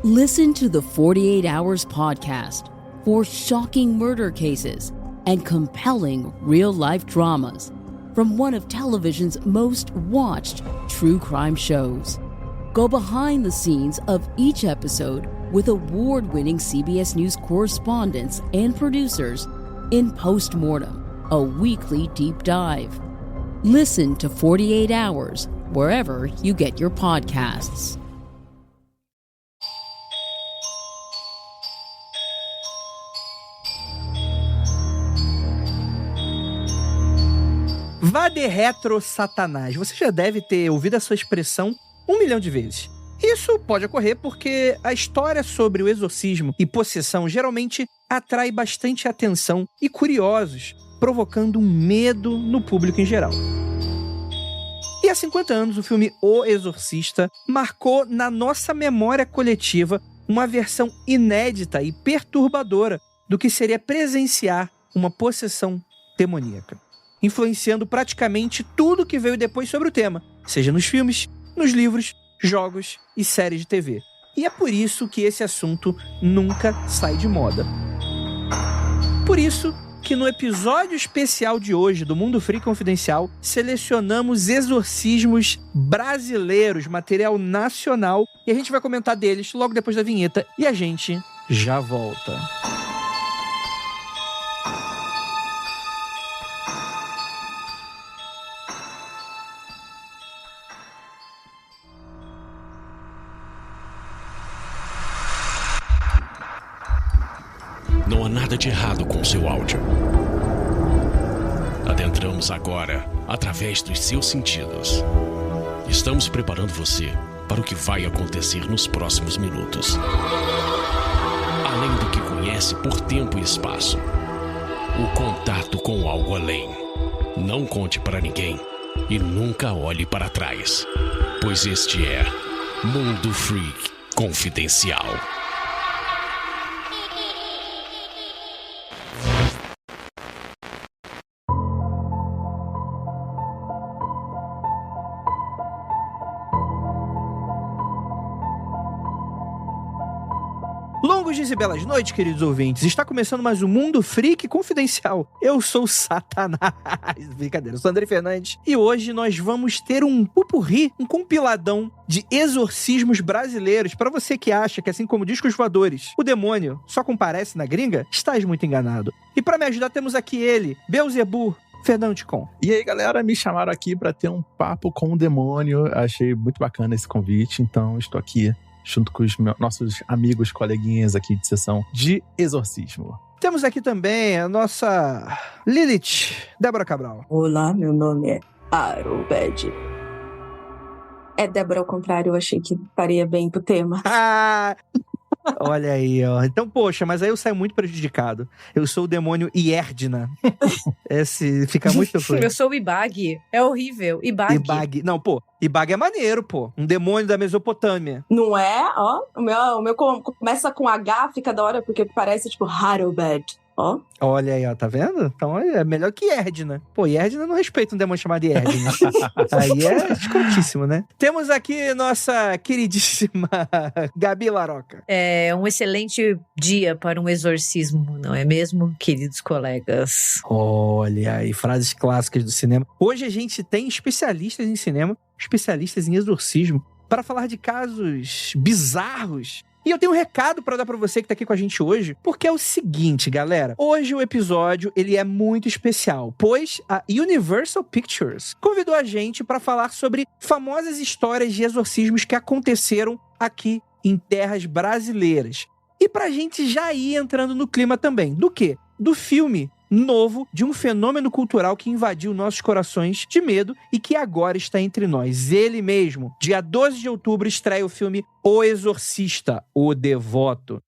Listen to the 48 Hours podcast for shocking murder cases and compelling real-life dramas from one of television's most watched true crime shows. Go behind the scenes of each episode with award-winning CBS News correspondents and producers in Postmortem, a weekly deep dive. Listen to 48 Hours wherever you get your podcasts. Vá de retro, Satanás. Você já deve ter ouvido essa expressão 1 milhão de vezes. Isso pode ocorrer porque a história sobre o exorcismo e possessão geralmente atrai bastante atenção e curiosos, provocando um medo no público em geral. E há 50 anos, o filme O Exorcista marcou na nossa memória coletiva uma versão inédita e perturbadora do que seria presenciar uma possessão demoníaca, influenciando praticamente tudo que veio depois sobre o tema, seja nos filmes, nos livros, jogos e séries de TV. E é por isso que esse assunto nunca sai de moda. Por isso que no episódio especial de hoje do Mundo Freak Confidencial, selecionamos exorcismos brasileiros, material nacional, e a gente vai comentar deles logo depois da vinheta, e a gente já volta. Não há nada de errado com seu áudio. Adentramos agora através dos seus sentidos. Estamos preparando você para o que vai acontecer nos próximos minutos. Além do que conhece por tempo e espaço, o contato com algo além. Não conte para ninguém e nunca olhe para trás, pois este é Mundo Freak Confidencial. Longos dias e belas noites, queridos ouvintes. Está começando mais um Mundo Freak Confidencial. Eu sou o Satanás. Brincadeira, eu sou o André Fernandes. E hoje nós vamos ter um pupurri, um compiladão de exorcismos brasileiros. Para você que acha que, assim como discos voadores, o demônio só comparece na gringa, estás muito enganado. E para me ajudar temos aqui ele, Beelzebub, Fernando Ticon. E aí, galera, me chamaram aqui para ter um papo com o demônio. Achei muito bacana esse convite, então estou aqui junto com os nossos amigos, coleguinhas aqui de sessão de exorcismo. Temos aqui também a nossa Lilith, Débora Cabral. Olá, meu nome é Arobed. É Débora ao contrário, eu achei que faria bem pro tema. Olha aí, ó. Então, poxa, mas aí eu saio muito prejudicado. Eu sou o demônio Ierdna. Esse fica muito feio. Eu sou o Ibag. É horrível. Ibag. Não, pô. Ibag é maneiro, pô. Um demônio da Mesopotâmia. Não é? Ó, o meu começa com H, fica da hora, porque parece tipo Harobed. Ó. Olha aí, ó, tá vendo? Então é melhor que Ierdna. Pô, Ierdna não respeita um demônio chamado Ierdna. Aí é escrotíssimo, né? Temos aqui nossa queridíssima Gabi Laroca. É um excelente dia para um exorcismo, não é mesmo, queridos colegas? Olha aí, frases clássicas do cinema. Hoje a gente tem especialistas em cinema, especialistas em exorcismo, para falar de casos bizarros. E eu tenho um recado pra dar pra você que tá aqui com a gente hoje, porque é o seguinte, galera. Hoje o episódio, ele é muito especial, pois a Universal Pictures convidou a gente pra falar sobre famosas histórias de exorcismos que aconteceram aqui em terras brasileiras. E pra gente já ir entrando no clima também. Do quê? Do filme novo de um fenômeno cultural que invadiu nossos corações de medo e que agora está entre nós. Ele mesmo, dia 12 de outubro, estreia o filme O Exorcista, o Devoto.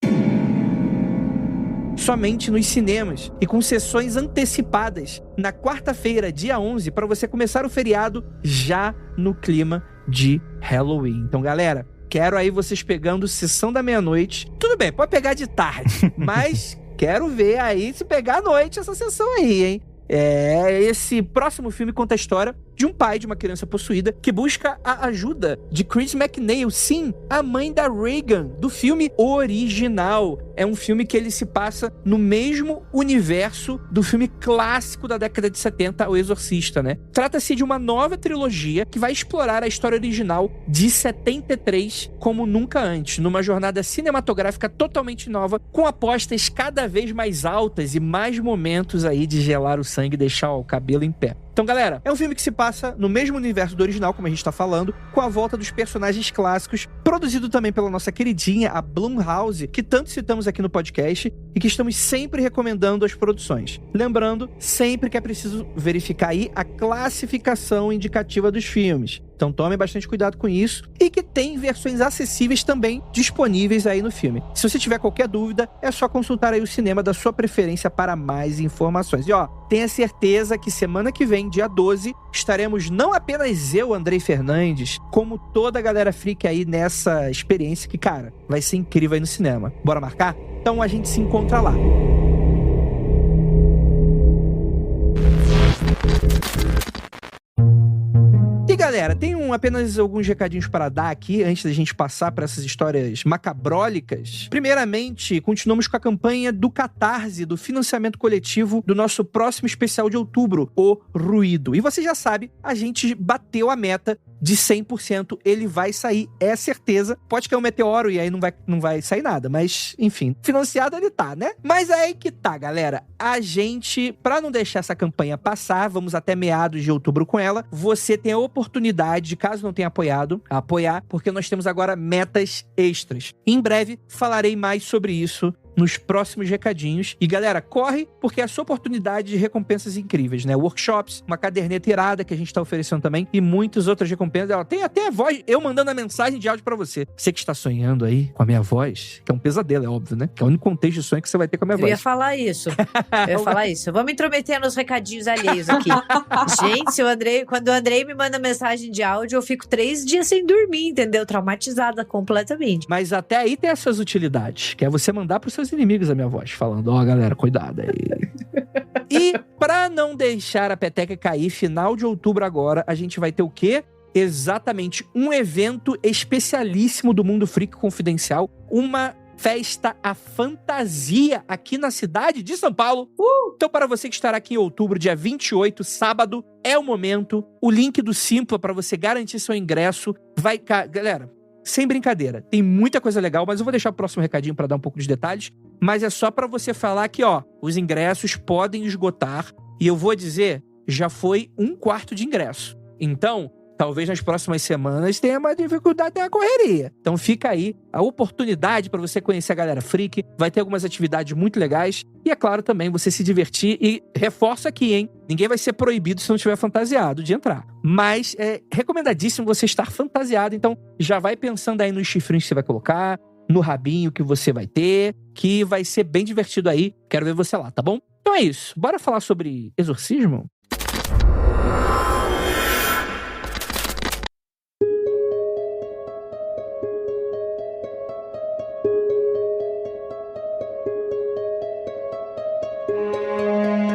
Somente nos cinemas e com sessões antecipadas na quarta-feira, dia 11, para você começar o feriado já no clima de Halloween. Então, galera, quero aí vocês pegando sessão da meia-noite. Tudo bem, pode pegar de tarde, mas quero ver aí se pegar à noite essa sessão aí, hein? Esse próximo filme conta a história de um pai de uma criança possuída que busca a ajuda de Chris McNeil, sim, a mãe da Regan, do filme original. É um filme que ele se passa no mesmo universo do filme clássico da década de 70, O Exorcista, né? Trata-se de uma nova trilogia que vai explorar a história original de 73 como nunca antes, numa jornada cinematográfica totalmente nova, com apostas cada vez mais altas e mais momentos aí de gelar o sangue e deixar o cabelo em pé. Então, galera, é um filme que se passa no mesmo universo do original, como a gente tá falando, com a volta dos personagens clássicos, produzido também pela nossa queridinha, a Blumhouse, que tanto citamos aqui no podcast e que estamos sempre recomendando as produções. Lembrando, sempre que é preciso verificar aí a classificação indicativa dos filmes. Então tome bastante cuidado com isso. E que tem versões acessíveis também disponíveis aí no filme. Se você tiver qualquer dúvida, é só consultar aí o cinema da sua preferência para mais informações. E ó, tenha certeza que semana que vem, dia 12, estaremos não apenas eu, Andrei Fernandes, como toda a galera freak aí nessa experiência que, cara, vai ser incrível aí no cinema. Bora marcar? Então a gente se encontra lá. E galera, tem apenas alguns recadinhos para dar aqui, antes da gente passar para essas histórias macabrólicas. Primeiramente, continuamos com a campanha do Catarse, do financiamento coletivo do nosso próximo especial de outubro, O Ruído. E você já sabe, a gente bateu a meta de 100%, ele vai sair, é certeza. Pode cair um meteoro e aí não vai sair nada, mas enfim, financiado ele tá, né? Mas aí que tá, galera, a gente, pra não deixar essa campanha passar, vamos até meados de outubro com ela, você tem a oportunidade, caso não tenha apoiado, a apoiar, porque nós temos agora metas extras. Em breve, falarei mais sobre isso nos próximos recadinhos. E galera, corre, porque é a sua oportunidade de recompensas incríveis, né? Workshops, uma caderneta irada que a gente tá oferecendo também, e muitas outras recompensas. Ó, tem até a voz, eu mandando a mensagem de áudio pra você. Você que está sonhando aí com a minha voz, que é um pesadelo, é óbvio, né? Que é o único contexto de sonho que você vai ter com a minha voz. Eu ia falar isso. Vamos intrometer nos recadinhos alheios aqui. Gente, quando o Andrei me manda mensagem de áudio, eu fico 3 dias sem dormir, entendeu? Traumatizada completamente. Mas até aí tem as suas utilidades, que é você mandar pros seus inimigos a minha voz, falando, ó, galera, cuidado aí. E pra não deixar a peteca cair, final de outubro agora, a gente vai ter o quê? Exatamente, um evento especialíssimo do Mundo Freak Confidencial, uma festa à fantasia aqui na cidade de São Paulo. Então, para você que estará aqui em outubro, dia 28, sábado, é o momento. O link do Simpla para você garantir seu ingresso vai... Galera, sem brincadeira, tem muita coisa legal, mas eu vou deixar o próximo recadinho para dar um pouco de detalhes. Mas é só para você falar que, ó, os ingressos podem esgotar. E eu vou dizer, já foi 1/4 de ingresso. Então, talvez nas próximas semanas tenha uma dificuldade na correria. Então fica aí a oportunidade para você conhecer a galera freak. Vai ter algumas atividades muito legais. E é claro também você se divertir. E reforço aqui, hein? Ninguém vai ser proibido se não estiver fantasiado de entrar. Mas é recomendadíssimo você estar fantasiado. Então já vai pensando aí nos chifrinhos que você vai colocar, no rabinho que você vai ter, que vai ser bem divertido aí. Quero ver você lá, tá bom? Então é isso. Bora falar sobre exorcismo?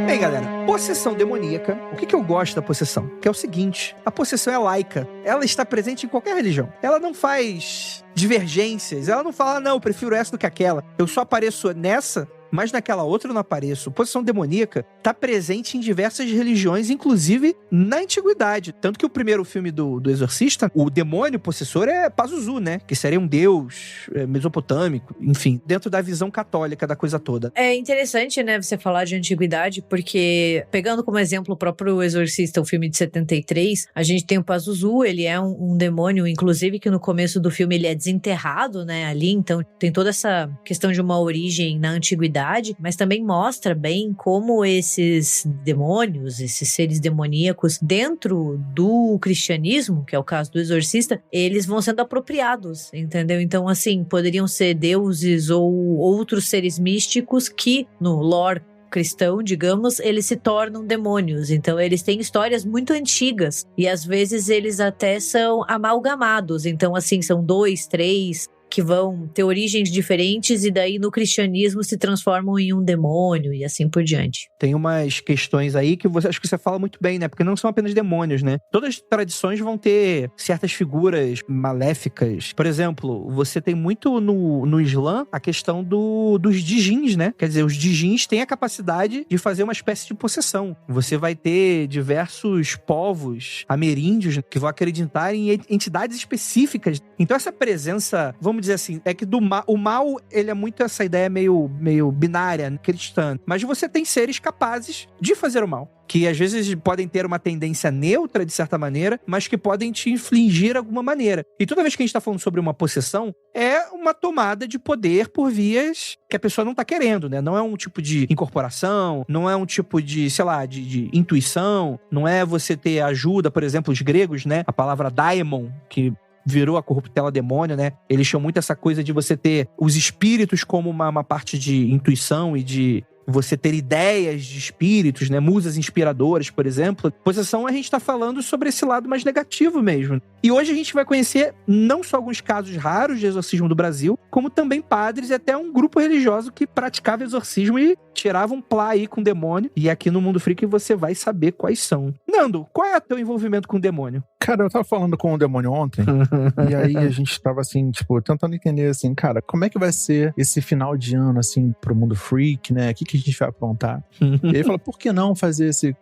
Bem, galera, possessão demoníaca. O que eu gosto da possessão? Que é o seguinte, a possessão é laica. Ela está presente em qualquer religião. Ela não faz divergências. Ela não fala, não, eu prefiro essa do que aquela. Eu só apareço nessa, mas naquela outra eu não apareço. Possessão demoníaca está presente em diversas religiões, inclusive na antiguidade. Tanto que o primeiro filme do Exorcista, o demônio possessor é Pazuzu, né? Que seria um deus mesopotâmico, enfim, dentro da visão católica da coisa toda. É interessante, né, você falar de antiguidade, porque, pegando como exemplo o próprio Exorcista, o filme de 73, a gente tem o Pazuzu, ele é um demônio, inclusive que no começo do filme ele é desenterrado, né, ali, então tem toda essa questão de uma origem na antiguidade, mas também mostra bem como esses demônios, esses seres demoníacos, dentro do cristianismo, que é o caso do Exorcista, eles vão sendo apropriados, entendeu? Então, assim, poderiam ser deuses ou outros seres místicos que, no lore cristão, digamos, eles se tornam demônios. Então, eles têm histórias muito antigas e, às vezes, eles até são amalgamados. Então, assim, são 2, 3 que vão ter origens diferentes e daí no cristianismo se transformam em um demônio e assim por diante. Tem umas questões aí que acho que você fala muito bem, né? Porque não são apenas demônios, né? Todas as tradições vão ter certas figuras maléficas. Por exemplo, você tem muito no Islã a questão dos djinns, né? Quer dizer, os djinns têm a capacidade de fazer uma espécie de possessão. Você vai ter diversos povos ameríndios que vão acreditar em entidades específicas. Então essa presença, vamos dizer assim, é que o mal, ele é muito essa ideia meio binária, cristã. Mas você tem seres capazes de fazer o mal, que às vezes podem ter uma tendência neutra, de certa maneira, mas que podem te infligir de alguma maneira. E toda vez que a gente está falando sobre uma possessão, é uma tomada de poder por vias que a pessoa não está querendo, né? Não é um tipo de incorporação, não é um tipo de, sei lá, de intuição, não é você ter ajuda, por exemplo, os gregos, né? A palavra daimon, que virou a corruptela demônio, né? Eles tinham muito essa coisa de você ter os espíritos como uma parte de intuição e de você ter ideias de espíritos, né? Musas inspiradoras, por exemplo. Possessão, a gente tá falando sobre esse lado mais negativo mesmo. E hoje a gente vai conhecer não só alguns casos raros de exorcismo do Brasil, como também padres e até um grupo religioso que praticava exorcismo e tirava um plá aí com o demônio. E aqui no Mundo Freak você vai saber quais são. Nando, qual é o teu envolvimento com o demônio? Cara, eu tava falando com o demônio ontem, e aí a gente tava assim, tipo, tentando entender assim, cara, como é que vai ser esse final de ano, assim, pro Mundo Freak, né? O que a gente vai aprontar? E aí ele falou, por que não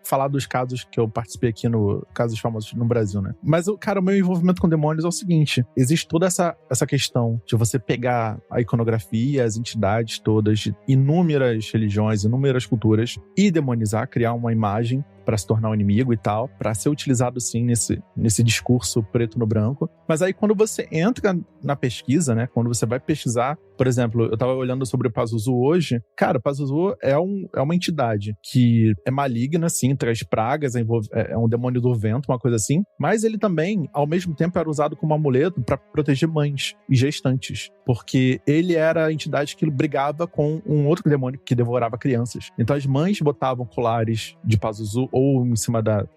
falar dos casos que eu participei aqui no Casos Famosos no Brasil, né? Mas, cara, o meu envolvimento com demônios é o seguinte, existe toda essa questão de você pegar a iconografia, as entidades todas de inúmeras religiões, inúmeras culturas e demonizar, criar uma imagem para se tornar um inimigo e tal, para ser utilizado sim nesse discurso preto no branco. Mas aí quando você entra na pesquisa, né, quando você vai pesquisar, por exemplo, eu tava olhando sobre o Pazuzu hoje, cara, o Pazuzu é uma entidade que é maligna, sim, traz pragas, é um demônio do vento, uma coisa assim, mas ele também, ao mesmo tempo, era usado como amuleto para proteger mães e gestantes, porque ele era a entidade que brigava com um outro demônio que devorava crianças. Então as mães botavam colares de Pazuzu ou em cima da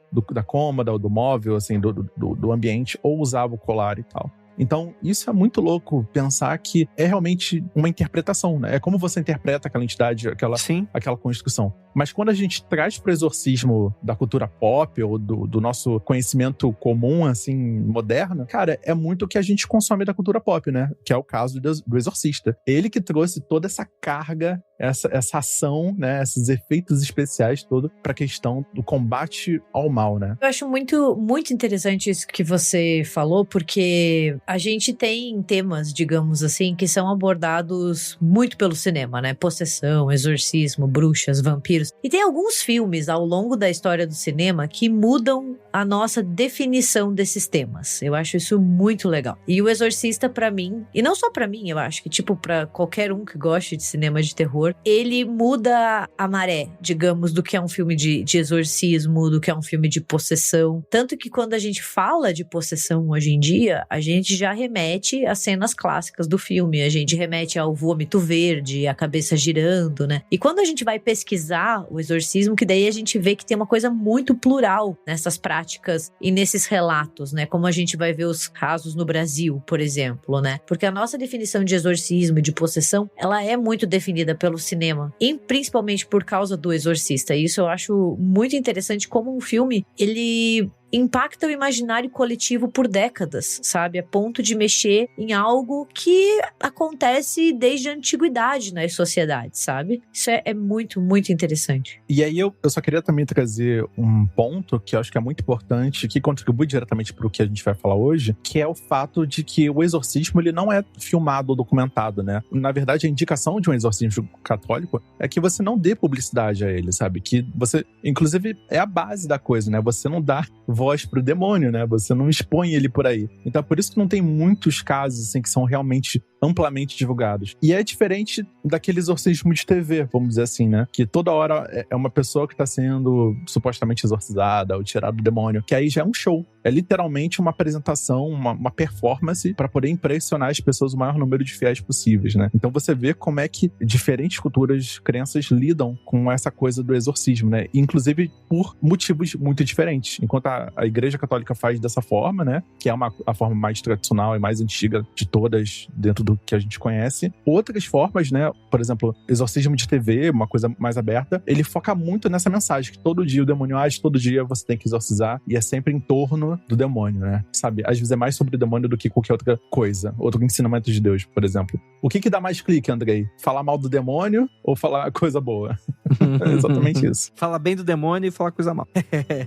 cômoda ou do móvel, assim, do ambiente, ou usava o colar e tal. Então, isso é muito louco, pensar que é realmente uma interpretação, né? É como você interpreta aquela entidade, aquela construção. Mas quando a gente traz para o exorcismo da cultura pop ou do nosso conhecimento comum, assim, moderno, cara, é muito o que a gente consome da cultura pop, né? Que é o caso do Exorcista. Ele que trouxe toda essa carga, essa ação, né? Esses efeitos especiais todo para a questão do combate ao mal, né? Eu acho muito, muito interessante isso que você falou, porque a gente tem temas, digamos assim, que são abordados muito pelo cinema, né? Possessão, exorcismo, bruxas, vampiros. E tem alguns filmes ao longo da história do cinema que mudam a nossa definição desses temas. Eu acho isso muito legal. E o Exorcista, pra mim, e não só pra mim, eu acho que tipo pra qualquer um que goste de cinema de terror, ele muda a maré, digamos, do que é um filme de exorcismo, do que é um filme de possessão. Tanto que quando a gente fala de possessão hoje em dia, a gente já remete às cenas clássicas do filme. A gente remete ao vômito verde, a cabeça girando, né? E quando a gente vai pesquisar o exorcismo, que daí a gente vê que tem uma coisa muito plural nessas práticas e nesses relatos, né? Como a gente vai ver os casos no Brasil, por exemplo, né? Porque a nossa definição de exorcismo e de possessão, ela é muito definida pelo cinema, e principalmente por causa do Exorcista. E isso eu acho muito interessante, como um filme, ele impacta o imaginário coletivo por décadas, sabe? A ponto de mexer em algo que acontece desde a antiguidade nas sociedades, sabe? Isso é muito, muito interessante. E aí eu só queria também trazer um ponto que eu acho que é muito importante, que contribui diretamente para o que a gente vai falar hoje, que é o fato de que o exorcismo, ele não é filmado ou documentado, né? Na verdade, a indicação de um exorcismo católico é que você não dê publicidade a ele, sabe? Que você, inclusive, é a base da coisa, né? Você não dá voz pro demônio, né? Você não expõe ele por aí. Então, por isso que não tem muitos casos, assim, que são realmente amplamente divulgados. E é diferente daquele exorcismo de TV, vamos dizer assim, né? Que toda hora é uma pessoa que tá sendo supostamente exorcizada ou tirada do demônio, que aí já é um show. é literalmente uma apresentação, uma performance para poder impressionar as pessoas o maior número de fiéis possíveis, né? Então você vê como é que diferentes culturas, crenças lidam com essa coisa do exorcismo, né? Inclusive por motivos muito diferentes. Enquanto a Igreja Católica faz dessa forma, né? Que é a forma mais tradicional e mais antiga de todas dentro do que a gente conhece. Outras formas, né? Por exemplo, exorcismo de TV, uma coisa mais aberta, ele foca muito nessa mensagem que todo dia o demônio age, todo dia você tem que exorcizar e é sempre em torno do demônio, né? Sabe? Às vezes é mais sobre o demônio do que qualquer outra coisa. Outro ensinamento de Deus, por exemplo. O que dá mais clique, Andrei? Falar mal do demônio ou falar coisa boa? É exatamente isso. Falar bem do demônio e falar coisa mal.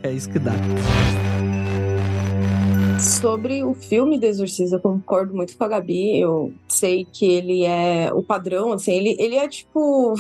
É isso que dá. Sobre o filme do Exorcista, eu concordo muito com a Gabi. Eu sei que ele é o padrão, assim, ele é tipo...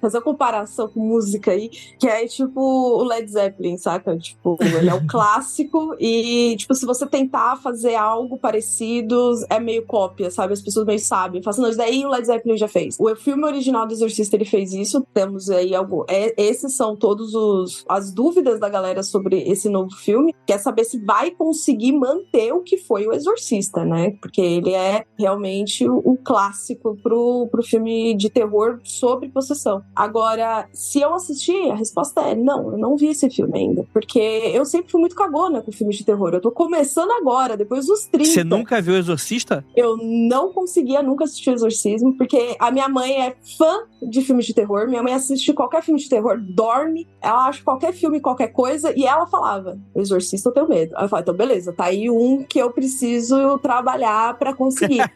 Essa comparação com música aí, que é tipo o Led Zeppelin, saca? Tipo, ele é o clássico e, tipo, se você tentar fazer algo parecido, é meio cópia, sabe? As pessoas meio sabem. Falam assim, não, isso daí o Led Zeppelin já fez. O filme original do Exorcista, ele fez isso. Temos aí algo... esses são todos as dúvidas da galera sobre esse novo filme. Quer saber se vai conseguir manter o que foi o Exorcista, né? Porque ele é realmente o clássico pro filme de terror sobre possessão. Agora, se eu assisti, a resposta é não, eu não vi esse filme ainda. Porque eu sempre fui muito cagona com filmes de terror. Eu tô começando agora, depois dos 30. Você nunca viu o Exorcista? Eu não conseguia nunca assistir o Exorcismo, porque a minha mãe é fã de filmes de terror. Minha mãe assiste qualquer filme de terror, dorme, ela acha qualquer filme, qualquer coisa, e ela falava, o Exorcista eu tenho medo. Aí eu falei, então beleza, tá aí um que eu preciso trabalhar pra conseguir.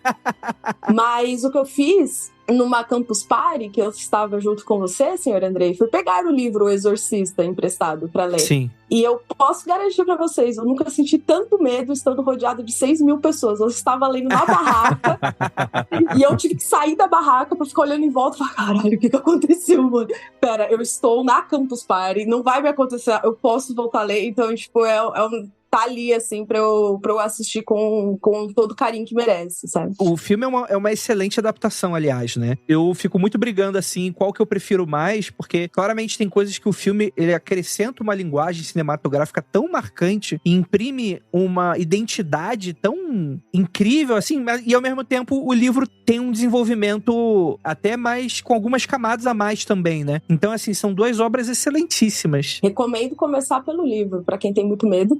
Mas o que eu fiz numa Campus Party, que eu estava junto com você, senhor Andrei, foi pegar o livro O Exorcista emprestado pra ler. Sim. E eu posso garantir pra vocês, eu nunca senti tanto medo estando rodeado de 6.000 pessoas. Eu estava lendo na barraca e eu tive que sair da barraca pra ficar olhando em volta e falar, caralho, o que aconteceu, mano? Pera, eu estou na Campus Party, não vai me acontecer, eu posso voltar a ler. Então, tipo, tá ali, assim, pra eu assistir com todo o carinho que merece, sabe? O filme é uma excelente adaptação, aliás, né? Eu fico muito brigando, assim, qual que eu prefiro mais, porque claramente tem coisas que o filme, ele acrescenta uma linguagem cinematográfica tão marcante e imprime uma identidade tão incrível, assim, e ao mesmo tempo o livro tem um desenvolvimento até mais, com algumas camadas a mais também, né? Então, assim, são duas obras excelentíssimas. Recomendo começar pelo livro, pra quem tem muito medo.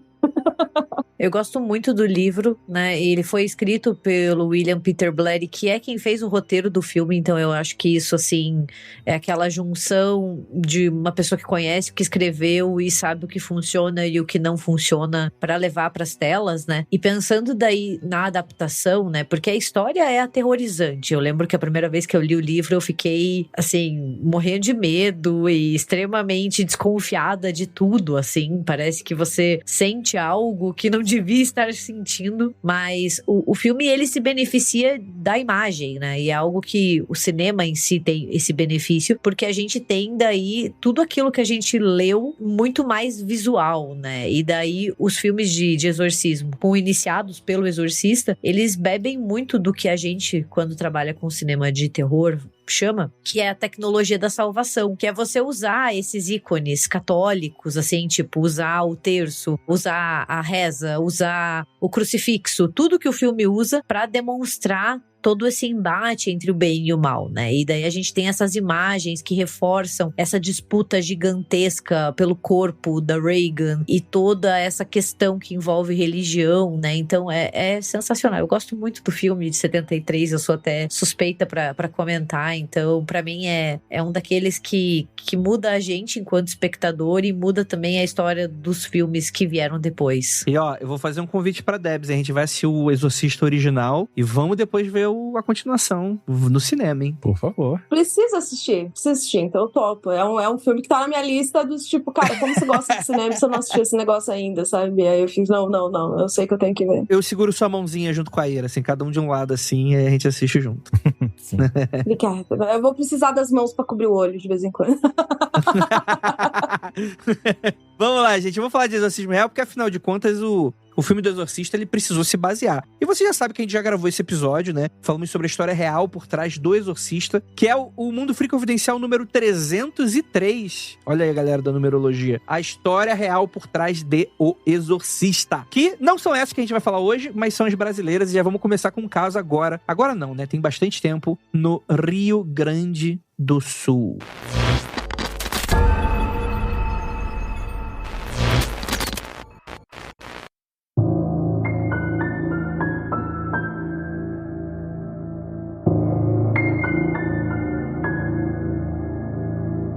Eu gosto muito do livro, né? Ele foi escrito pelo William Peter Blatty, que é quem fez o roteiro do filme, então eu acho que isso, assim, é aquela junção de uma pessoa que conhece o que escreveu e sabe o que funciona e o que não funciona para levar para as telas, né? E pensando daí na adaptação, né? Porque a história é aterrorizante. Eu lembro que a primeira vez que eu li o livro, eu fiquei, assim, morrendo de medo e extremamente desconfiada de tudo, assim. Parece que você sente algo que não devia estar sentindo, mas o filme, ele se beneficia da imagem, né? E é algo que o cinema em si tem esse benefício, porque a gente tem daí tudo aquilo que a gente leu muito mais visual, né? E daí os filmes de exorcismo, iniciados pelo Exorcista, eles bebem muito do que a gente, quando trabalha com cinema de terror, chama, que é a tecnologia da salvação, que é você usar esses ícones católicos, assim, tipo, usar o terço, usar a reza, usar o crucifixo, tudo que o filme usa para demonstrar todo esse embate entre o bem e o mal, né? E daí a gente tem essas imagens que reforçam essa disputa gigantesca pelo corpo da Regan e toda essa questão que envolve religião, né? Então é sensacional. Eu gosto muito do filme de 73, eu sou até suspeita pra comentar, então pra mim é um daqueles que muda a gente enquanto espectador e muda também a história dos filmes que vieram depois. E ó, eu vou fazer um convite pra Debs, a gente vai assistir o Exorcista original e vamos depois ver a continuação no cinema, hein? Por favor. Precisa assistir, então eu topo. É um filme que tá na minha lista dos tipo, cara, como você gosta de cinema e você não assistiu esse negócio ainda, sabe? Aí eu fiz, não, eu sei que eu tenho que ver. Eu seguro sua mãozinha junto com a Ira, assim, cada um de um lado assim, e a gente assiste junto. Sim. Obrigada. Eu vou precisar das mãos pra cobrir o olho de vez em quando. Vamos lá, gente. Eu vou falar de Exorcismo Real porque, afinal de contas, o filme do Exorcista, ele precisou se basear. E você já sabe que a gente já gravou esse episódio, né? Falamos sobre a história real por trás do Exorcista, que é o Mundo Freak Confidencial número 303. Olha aí, galera da numerologia. A história real por trás de O Exorcista. Que não são essas que a gente vai falar hoje, mas são as brasileiras. E já vamos começar com um caso agora. Agora não, né? Tem bastante tempo. No Rio Grande do Sul.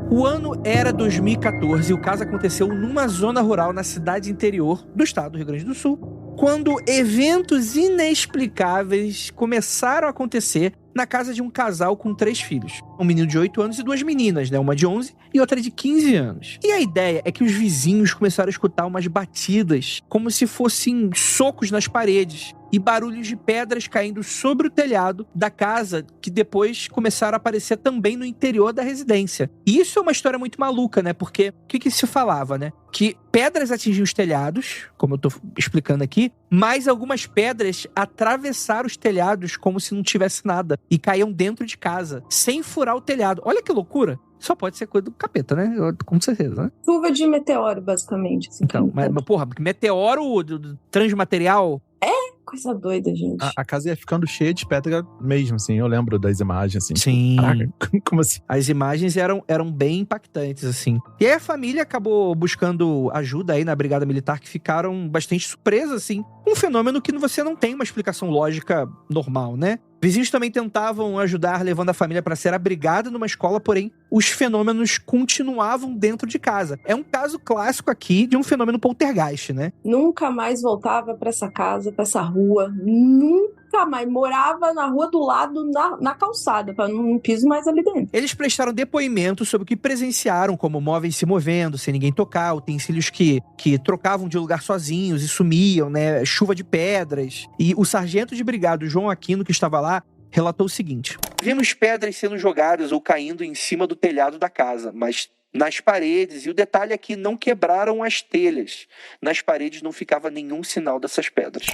O ano era 2014 e o caso aconteceu numa zona rural na cidade interior do estado do Rio Grande do Sul, quando eventos inexplicáveis começaram a acontecer na casa de um casal com 3 filhos. Um menino de 8 anos e 2 meninas, né? Uma de 11 e outra de 15 anos. E a ideia é que os vizinhos começaram a escutar umas batidas, como se fossem socos nas paredes, e barulhos de pedras caindo sobre o telhado da casa, que depois começaram a aparecer também no interior da residência. E isso é uma história muito maluca, né? Porque o que se falava, né? Que pedras atingiam os telhados, como eu tô explicando aqui, mas algumas pedras atravessaram os telhados como se não tivesse nada e caíam dentro de casa, sem furar o telhado. Olha que loucura! Só pode ser coisa do capeta, né? Com certeza, né? Chuva de meteoro, basicamente. Assim, então, mas porra, meteoro transmaterial... Coisa doida, gente. A casa ia ficando cheia de pedra mesmo, assim. Eu lembro das imagens, assim. Sim. Caraca, como assim? As imagens eram bem impactantes, assim. E aí a família acabou buscando ajuda aí na Brigada Militar, que ficaram bastante surpresas, assim. Um fenômeno que você não tem uma explicação lógica normal, né? Vizinhos também tentavam ajudar, levando a família para ser abrigada numa escola, porém, os fenômenos continuavam dentro de casa. É um caso clássico aqui de um fenômeno poltergeist, né? Nunca mais voltava para essa casa, para essa rua. Nunca mais. Morava na rua do lado, na calçada, para não piso mais ali dentro. Eles prestaram depoimento sobre o que presenciaram, como móveis se movendo, sem ninguém tocar, utensílios que trocavam de lugar sozinhos e sumiam, né? Chuva de pedras. E o sargento de brigada, João Aquino, que estava lá, relatou o seguinte: vimos pedras sendo jogadas ou caindo em cima do telhado da casa, mas nas paredes, e o detalhe é que não quebraram as telhas. Nas paredes não ficava nenhum sinal dessas pedras.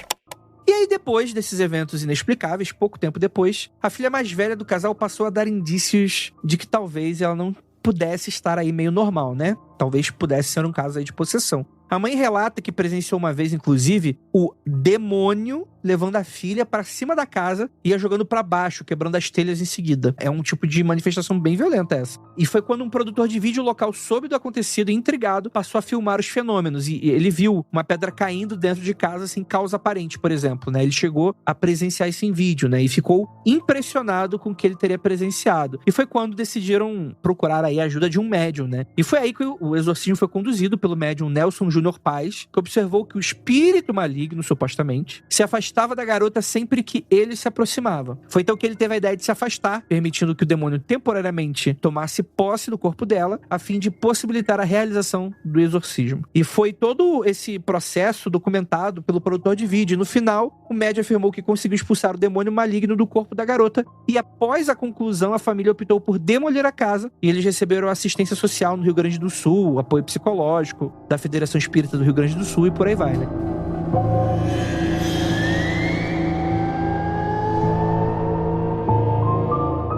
E aí, depois desses eventos inexplicáveis, pouco tempo depois, a filha mais velha do casal passou a dar indícios de que talvez ela não pudesse estar aí meio normal, né? Talvez pudesse ser um caso aí de possessão. A mãe relata que presenciou uma vez, inclusive, o demônio levando a filha pra cima da casa e ia jogando pra baixo, quebrando as telhas em seguida. É um tipo de manifestação bem violenta essa. E foi quando um produtor de vídeo local soube do acontecido e, intrigado, passou a filmar os fenômenos. E ele viu uma pedra caindo dentro de casa sem causa aparente, por exemplo, né? Ele chegou a presenciar isso em vídeo, né? E ficou impressionado com o que ele teria presenciado. E foi quando decidiram procurar aí a ajuda de um médium, né? E foi aí que o exorcismo foi conduzido pelo médium Nelson Júnior Paz, que observou que o espírito maligno, supostamente, se afastava da garota sempre que ele se aproximava. Foi então que ele teve a ideia de se afastar, permitindo que o demônio temporariamente tomasse posse do corpo dela, a fim de possibilitar a realização do exorcismo. E foi todo esse processo documentado pelo produtor de vídeo. E no final, o médium afirmou que conseguiu expulsar o demônio maligno do corpo da garota, e após a conclusão, a família optou por demolir a casa, e eles receberam assistência social no Rio Grande do Sul, apoio psicológico da Federação Espírita do Rio Grande do Sul e por aí vai, né?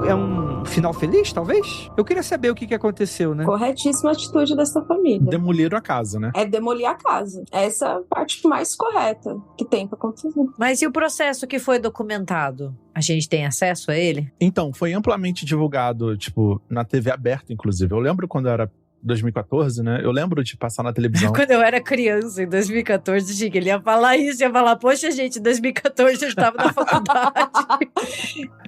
É um final feliz, talvez? Eu queria saber o que aconteceu, né? Corretíssima atitude dessa família. Demoliram a casa, né? É demolir a casa. Essa é a parte mais correta que tem pra acontecer. Mas e o processo que foi documentado? A gente tem acesso a ele? Então, foi amplamente divulgado, tipo, na TV aberta, inclusive. Eu lembro quando era 2014, né? Eu lembro de passar na televisão. Quando eu era criança, em 2014, Chico, ele ia falar isso, ia falar, poxa, gente, em 2014 eu estava na faculdade.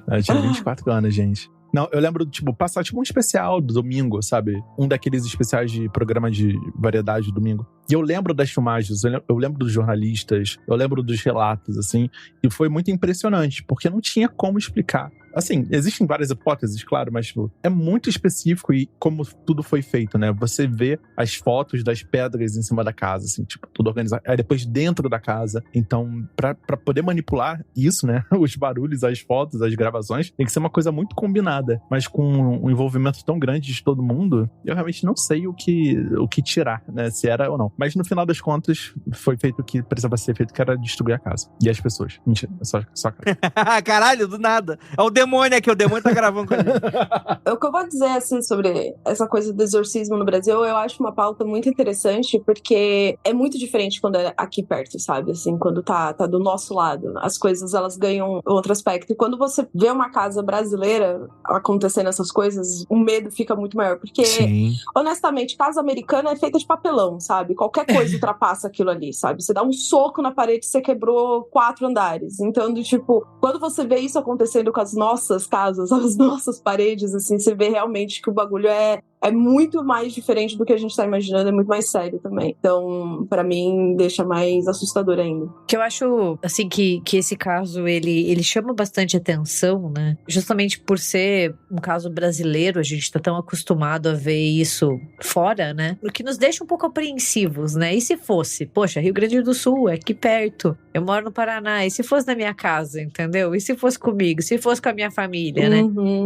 Eu tinha 24 anos, gente. Não, eu lembro, tipo, passar tipo um especial do domingo, sabe? Um daqueles especiais de programa de variedade do domingo. E eu lembro das filmagens, eu lembro dos jornalistas, eu lembro dos relatos, assim. E foi muito impressionante, porque não tinha como explicar Assim, existem várias hipóteses, claro, mas tipo, é muito específico e como tudo foi feito, né? Você vê as fotos das pedras em cima da casa, assim, tipo, tudo organizado. Aí depois dentro da casa. Então, pra poder manipular isso, né? Os barulhos, as fotos, as gravações, tem que ser uma coisa muito combinada. Mas com um envolvimento tão grande de todo mundo, eu realmente não sei o que tirar, né? Se era ou não. Mas no final das contas, foi feito o que precisava ser feito, que era destruir a casa. E as pessoas. Mentira, é só casa. Caralho, do nada. É o demônio aqui, o demônio tá gravando com a gente. O que eu vou dizer, assim, sobre essa coisa do exorcismo no Brasil, eu acho uma pauta muito interessante, porque é muito diferente quando é aqui perto, sabe? Assim, quando tá do nosso lado. As coisas, elas ganham outro aspecto. E quando você vê uma casa brasileira acontecendo essas coisas, o medo fica muito maior. Porque, Sim. honestamente, casa americana é feita de papelão, sabe? Qualquer coisa ultrapassa aquilo ali, sabe? Você dá um soco na parede, você quebrou 4 andares. Então, tipo, quando você vê isso acontecendo com as nossas casas, as nossas paredes, assim, você vê realmente que o bagulho é muito mais diferente do que a gente tá imaginando, é muito mais sério também. Então, pra mim, deixa mais assustador ainda. Que eu acho, assim, que esse caso, ele chama bastante atenção, né? Justamente por ser um caso brasileiro, a gente tá tão acostumado a ver isso fora, né? O que nos deixa um pouco apreensivos, né? E se fosse? Poxa, Rio Grande do Sul, é aqui perto. Eu moro no Paraná. E se fosse na minha casa, entendeu? E se fosse comigo? Se fosse com a minha família, né?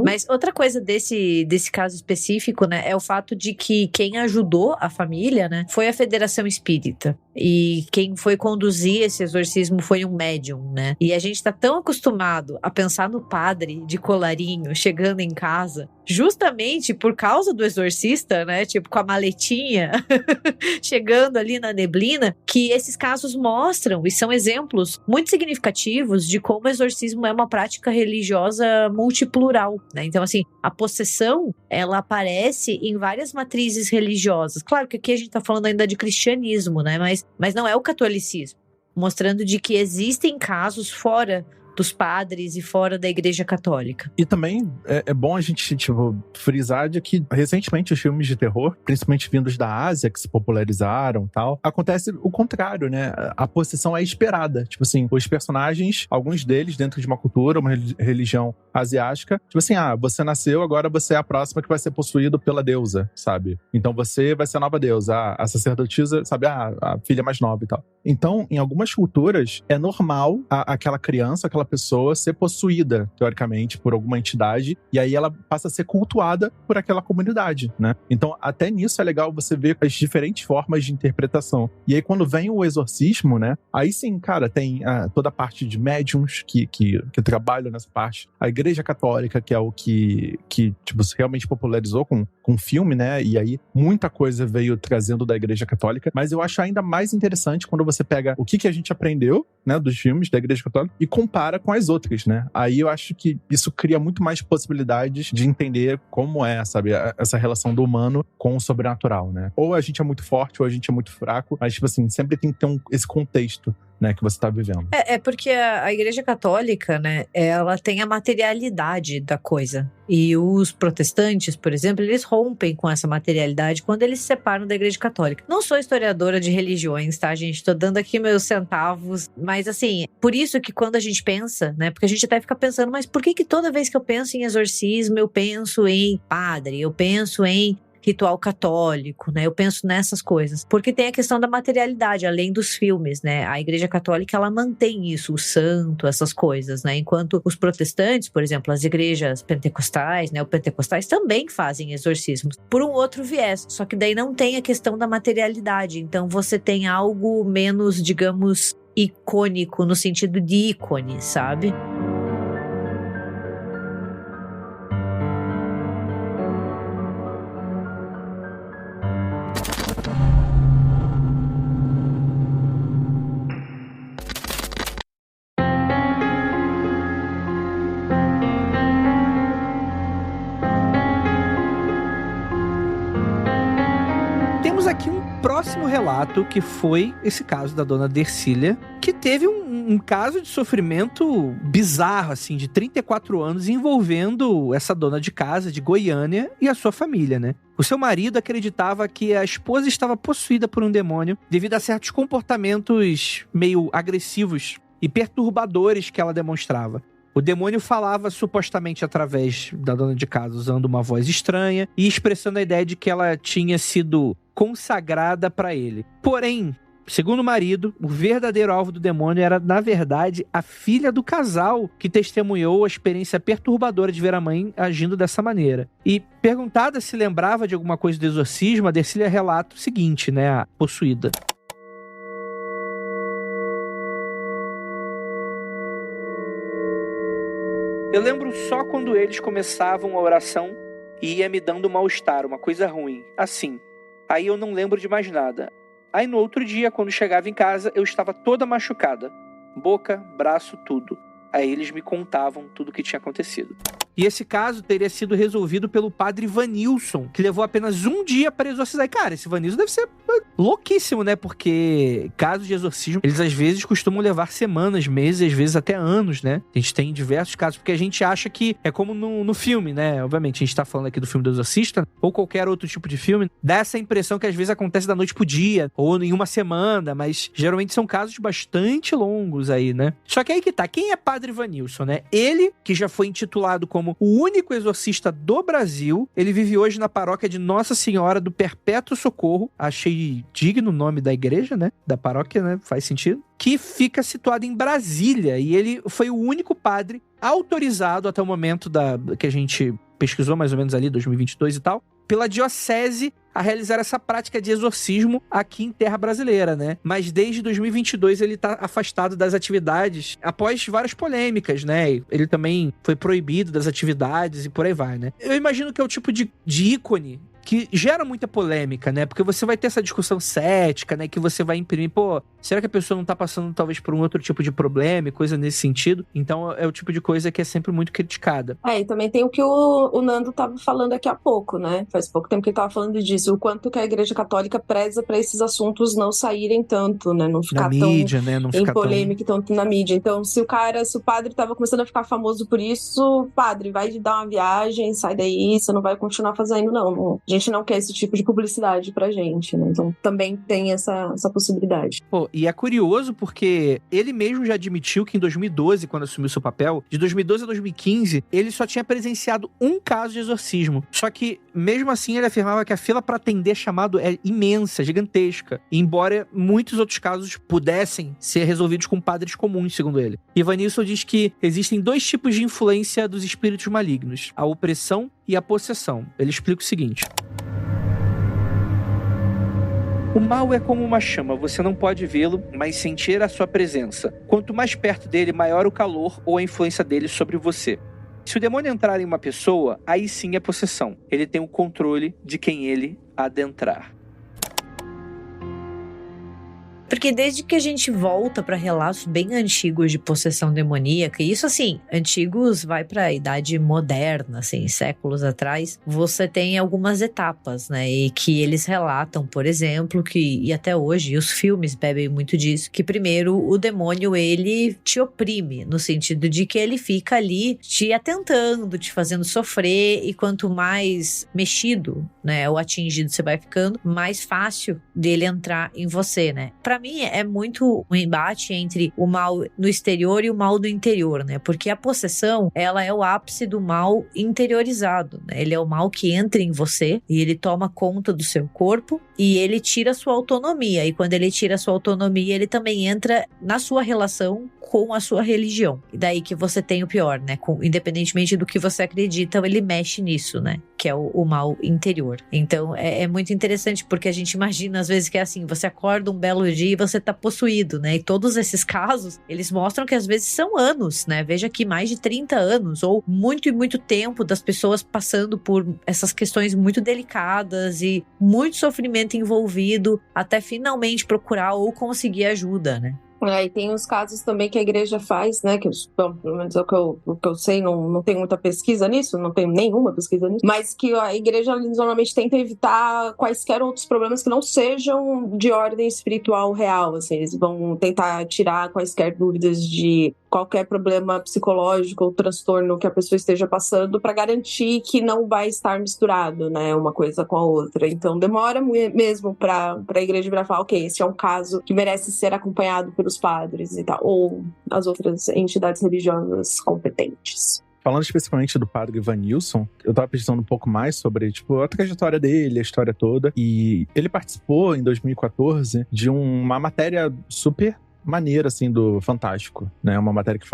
Mas outra coisa desse caso específico, né? É o fato de que quem ajudou a família, né, foi a Federação Espírita. E quem foi conduzir esse exorcismo foi um médium, né? E a gente tá tão acostumado a pensar no padre de colarinho chegando em casa, justamente por causa do exorcista, né? Tipo, com a maletinha chegando ali na neblina, que esses casos mostram e são exemplos muito significativos de como o exorcismo é uma prática religiosa multiplural, né? Então, assim, a possessão, ela aparece em várias matrizes religiosas. Claro que aqui a gente tá falando ainda de cristianismo, né? Mas não é o catolicismo. Mostrando de que existem casos fora dos padres e fora da Igreja Católica. E também é bom a gente, tipo, frisar de que recentemente os filmes de terror, principalmente vindos da Ásia, que se popularizaram e tal, acontece o contrário, né? A possessão é esperada. Tipo assim, os personagens, alguns deles dentro de uma cultura, uma religião asiática, tipo assim, você nasceu, agora você é a próxima que vai ser possuído pela deusa, sabe? Então você vai ser a nova deusa, a sacerdotisa, sabe? A filha mais nova e tal. Então, em algumas culturas, é normal aquela criança, aquela pessoa ser possuída, teoricamente, por alguma entidade, e aí ela passa a ser cultuada por aquela comunidade, né? Então, até nisso é legal você ver as diferentes formas de interpretação. E aí, quando vem o exorcismo, né? Aí sim, cara, tem toda a parte de médiums que trabalham nessa parte. A Igreja Católica, que é o que tipo, realmente popularizou com filme, né? E aí, muita coisa veio trazendo da Igreja Católica. Mas eu acho ainda mais interessante quando você pega o que a gente aprendeu, né? Dos filmes da Igreja Católica e compara com as outras, né? Aí eu acho que isso cria muito mais possibilidades de entender como é, sabe? Essa relação do humano com o sobrenatural, né? Ou a gente é muito forte, ou a gente é muito fraco. Mas, tipo assim, sempre tem que ter esse contexto, né, que você tá vivendo. É porque a Igreja Católica, né, ela tem a materialidade da coisa. E os protestantes, por exemplo, eles rompem com essa materialidade quando eles se separam da Igreja Católica. Não sou historiadora de religiões, tá, gente? Tô dando aqui meus centavos. Mas, assim, por isso que quando a gente pensa, né, porque a gente até fica pensando, mas por que toda vez que eu penso em exorcismo, eu penso em padre, eu penso em ritual católico, né? Eu penso nessas coisas. Porque tem a questão da materialidade, além dos filmes, né? A Igreja Católica, ela mantém isso, o santo, essas coisas, né? Enquanto os protestantes, por exemplo, as igrejas pentecostais, né? Os pentecostais também fazem exorcismos por um outro viés. Só que daí não tem a questão da materialidade. Então você tem algo menos, digamos, icônico, no sentido de ícone, sabe? Próximo relato, que foi esse caso da dona Dercília, que teve um caso de sofrimento bizarro, assim, de 34 anos, envolvendo essa dona de casa de Goiânia e a sua família, né? O seu marido acreditava que a esposa estava possuída por um demônio devido a certos comportamentos meio agressivos e perturbadores que ela demonstrava. O demônio falava supostamente através da dona de casa, usando uma voz estranha e expressando a ideia de que ela tinha sido consagrada para ele. Porém, segundo o marido, o verdadeiro alvo do demônio era, na verdade, a filha do casal que testemunhou a experiência perturbadora de ver a mãe agindo dessa maneira. E perguntada se lembrava de alguma coisa do exorcismo, a Dercília relata o seguinte, né, a possuída. Eu lembro só quando eles começavam a oração e ia me dando mal-estar, uma coisa ruim, assim. Aí eu não lembro de mais nada. Aí no outro dia, quando chegava em casa, eu estava toda machucada. Boca, braço, tudo. Aí eles me contavam tudo o que tinha acontecido. E esse caso teria sido resolvido pelo padre Vanilson, que levou apenas um dia para exorcizar. E, cara, esse Vanilson deve ser louquíssimo, né? Porque casos de exorcismo, eles às vezes costumam levar semanas, meses, às vezes até anos, né? A gente tem diversos casos, porque a gente acha que é como no filme, né? Obviamente, a gente tá falando aqui do filme do Exorcista, ou qualquer outro tipo de filme, dá essa impressão que às vezes acontece da noite pro dia, ou em uma semana, mas geralmente são casos bastante longos aí, né? Só que aí que tá, quem é padre Vanilson, né? Ele, que já foi intitulado como o único exorcista do Brasil, ele vive hoje na paróquia de Nossa Senhora do Perpétuo Socorro. Achei digno o nome da igreja, né? Da paróquia, né? Faz sentido. Que fica situado em Brasília. E ele foi o único padre autorizado até o momento que a gente pesquisou, mais ou menos ali, 2022 e tal, pela diocese a realizar essa prática de exorcismo aqui em terra brasileira, né? Mas desde 2022 ele tá afastado das atividades após várias polêmicas, né? Ele também foi proibido das atividades e por aí vai, né? Eu imagino que é o tipo de ícone que gera muita polêmica, né? Porque você vai ter essa discussão cética, né? Que você vai imprimir, pô, será que a pessoa não tá passando talvez por um outro tipo de problema e coisa nesse sentido? Então é o tipo de coisa que é sempre muito criticada. E também tem o que o Nando tava falando aqui há pouco, né? Faz pouco tempo que ele tava falando disso, o quanto que a Igreja Católica preza pra esses assuntos não saírem tanto, né? Não ficar na mídia, né? Não em ficar polêmica e tanto na mídia. Então, se o padre tava começando a ficar famoso por isso, padre, vai dar uma viagem, sai daí, você não vai continuar fazendo, não. A gente não quer esse tipo de publicidade pra gente, né? Então também tem essa possibilidade. Pô, e é curioso porque ele mesmo já admitiu que em 2012, quando assumiu seu papel, de 2012 a 2015, ele só tinha presenciado um caso de exorcismo. Só que, mesmo assim, ele afirmava que a fila pra atender chamado é imensa, gigantesca. E embora muitos outros casos pudessem ser resolvidos com padres comuns, segundo ele. E Vanilson diz que existem dois tipos de influência dos espíritos malignos: a opressão e a possessão. Ele explica o seguinte: o mal é como uma chama, você não pode vê-lo, mas sentir a sua presença. Quanto mais perto dele, maior o calor ou a influência dele sobre você. Se o demônio entrar em uma pessoa, aí sim é possessão. Ele tem o controle de quem ele adentrar. Porque desde que a gente volta para relatos bem antigos de possessão demoníaca, e isso assim, antigos vai para a idade moderna, assim, séculos atrás, você tem algumas etapas, né? E que eles relatam, por exemplo, e até hoje, e os filmes bebem muito disso, que primeiro o demônio, ele te oprime, no sentido de que ele fica ali te atentando, te fazendo sofrer, e quanto mais mexido, né, ou atingido você vai ficando, mais fácil dele entrar em você, né? Pra mim é muito um embate entre o mal no exterior e o mal do interior, né? Porque a possessão, ela é o ápice do mal interiorizado, né? Ele é o mal que entra em você e ele toma conta do seu corpo e ele tira a sua autonomia. E quando ele tira a sua autonomia, ele também entra na sua relação com a sua religião. E daí que você tem o pior, né? Independentemente do que você acredita, ele mexe nisso, né? Que é o mal interior. Então é muito interessante porque a gente imagina às vezes que é assim, você acorda um belo dia e você tá possuído, né? E todos esses casos, eles mostram que às vezes são anos, né? Veja aqui, mais de 30 anos ou muito e muito tempo das pessoas passando por essas questões muito delicadas e muito sofrimento envolvido até finalmente procurar ou conseguir ajuda, né? E tem os casos também que a igreja faz, né? Bom, pelo menos é o que eu sei, não tem muita pesquisa nisso, não tenho nenhuma pesquisa nisso, mas que a igreja normalmente tenta evitar quaisquer outros problemas que não sejam de ordem espiritual real, assim. Eles vão tentar tirar quaisquer dúvidas de qualquer problema psicológico ou transtorno que a pessoa esteja passando, para garantir que não vai estar misturado, né, uma coisa com a outra. Então demora mesmo para a igreja virar e falar, ok, esse é um caso que merece ser acompanhado pelos padres e tal, ou as outras entidades religiosas competentes. Falando especificamente do padre Ivanilson, eu tava pesquisando um pouco mais sobre, a trajetória dele, a história toda. E ele participou, em 2014, de uma matéria super maneira, assim, do Fantástico, né? Uma matéria que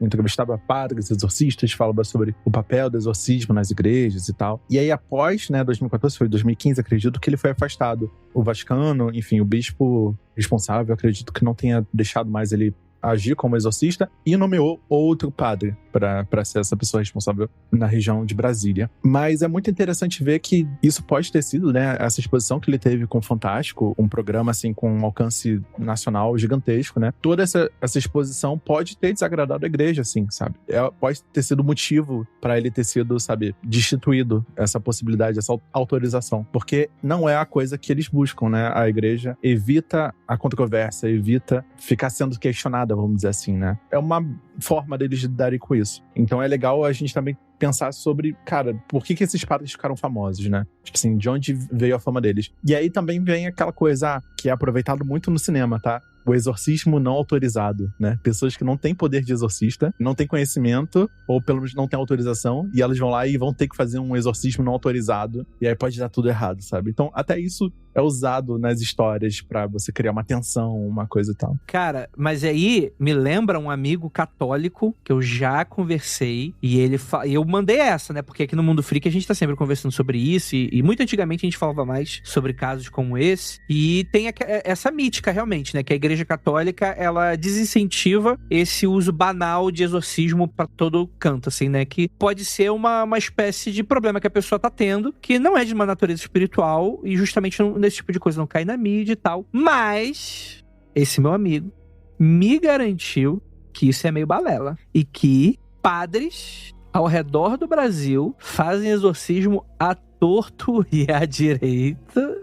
entrevistava padres, exorcistas, falava sobre o papel do exorcismo nas igrejas e tal. E aí, após, 2014, foi 2015, acredito que ele foi afastado. O Vaticano, enfim, o bispo responsável, acredito que não tenha deixado mais ele agir como exorcista e nomeou outro padre para ser essa pessoa responsável na região de Brasília. Mas é muito interessante ver que isso pode ter sido, essa exposição que ele teve com o Fantástico, um programa assim com um alcance nacional gigantesco, Toda essa exposição pode ter desagradado a igreja, assim, sabe? Pode ter sido motivo para ele ter sido, sabe, destituído, essa possibilidade, essa autorização. Porque não é a coisa que eles buscam, A igreja evita a controvérsia, evita ficar sendo questionada, vamos dizer assim, É uma forma deles lidarem com isso. Então é legal a gente também pensar sobre, cara, por que esses padres ficaram famosos, Tipo assim, de onde veio a fama deles. E aí também vem aquela coisa que é aproveitado muito no cinema, tá? O exorcismo não autorizado, Pessoas que não têm poder de exorcista, não têm conhecimento, ou pelo menos não têm autorização, e elas vão lá e vão ter que fazer um exorcismo não autorizado, e aí pode dar tudo errado, sabe? Então, até isso é usado nas histórias pra você criar uma tensão, uma coisa e tal. Cara, mas aí me lembra um amigo católico que eu já conversei, e eu mandei essa, Porque aqui no Mundo Freak a gente tá sempre conversando sobre isso, e muito antigamente a gente falava mais sobre casos como esse, e tem essa mítica realmente, Que a igreja católica, ela desincentiva esse uso banal de exorcismo pra todo canto, assim, Que pode ser uma espécie de problema que a pessoa tá tendo, que não é de uma natureza espiritual, e justamente nesse tipo de coisa não cai na mídia e tal. Mas esse meu amigo me garantiu que isso é meio balela. E que padres ao redor do Brasil fazem exorcismo à torto e à direita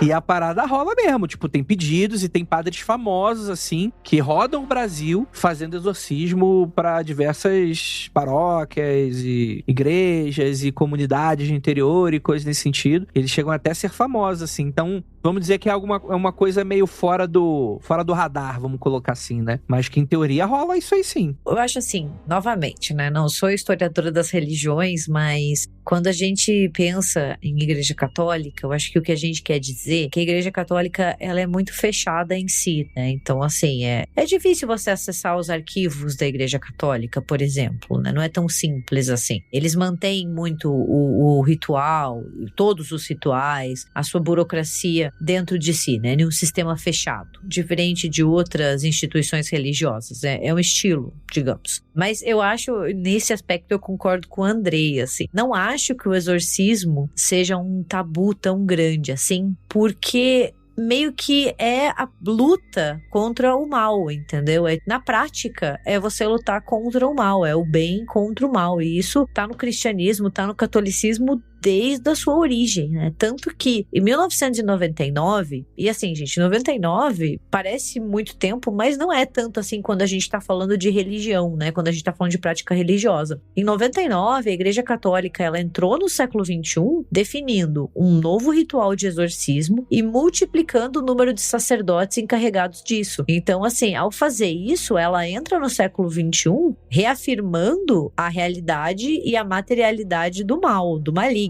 e a parada rola mesmo. Tipo, tem pedidos e tem padres famosos, assim, que rodam o Brasil fazendo exorcismo para diversas paróquias e igrejas e comunidades de interior e coisas nesse sentido. Eles chegam até a ser famosos, assim. Então, vamos dizer que é uma coisa meio fora do radar, vamos colocar assim, Mas que em teoria rola isso aí sim. Eu acho assim, novamente, Não sou historiadora das religiões, mas quando a gente pensa em igreja católica, eu acho que o que a gente quer dizer é que a igreja católica, ela é muito fechada em si, Então, assim, é difícil você acessar os arquivos da igreja católica, por exemplo, Não é tão simples assim. Eles mantêm muito o ritual, todos os rituais, a sua burocracia dentro de si, em um sistema fechado, diferente de outras instituições religiosas. É um estilo, digamos. Mas eu acho, nesse aspecto, eu concordo com a Andrea, assim. Não acho que o exorcismo seja um tabu tão grande, assim, porque meio que é a luta contra o mal, entendeu? Na prática, é você lutar contra o mal, é o bem contra o mal. E isso tá no cristianismo, tá no catolicismo desde a sua origem, Tanto que em 1999, e assim, gente, 99 parece muito tempo, mas não é tanto assim quando a gente tá falando de religião, Quando a gente tá falando de prática religiosa. Em 99, a Igreja Católica, ela entrou no século XXI definindo um novo ritual de exorcismo e multiplicando o número de sacerdotes encarregados disso. Então, assim, ao fazer isso, ela entra no século XXI reafirmando a realidade e a materialidade do mal, do maligno.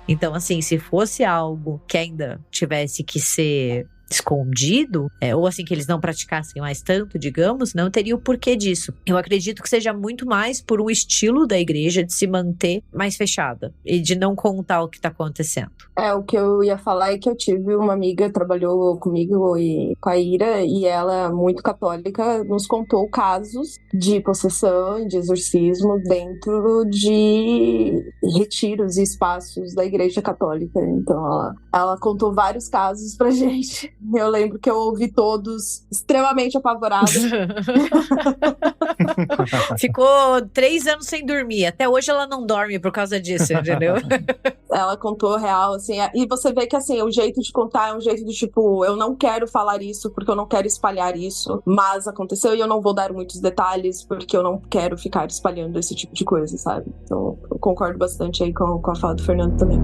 Então, assim, se fosse algo que ainda tivesse que ser escondido, ou assim que eles não praticassem mais tanto, digamos, não teria o porquê disso. Eu acredito que seja muito mais por um estilo da igreja de se manter mais fechada e de não contar o que está acontecendo. O que eu ia falar é que eu tive uma amiga que trabalhou comigo e com a Ira, e ela, muito católica, nos contou casos de possessão, de exorcismo dentro de retiros e espaços da igreja católica. Então ela contou vários casos pra gente Eu lembro que eu ouvi todos extremamente apavorados. Ficou 3 anos sem dormir. Até hoje ela não dorme por causa disso, entendeu? Ela contou real, assim, e você vê que, assim, o jeito de contar é um jeito do tipo, eu não quero falar isso porque eu não quero espalhar isso, mas aconteceu e eu não vou dar muitos detalhes porque eu não quero ficar espalhando esse tipo de coisa, sabe? Então, eu concordo bastante aí com a fala do Fernando também.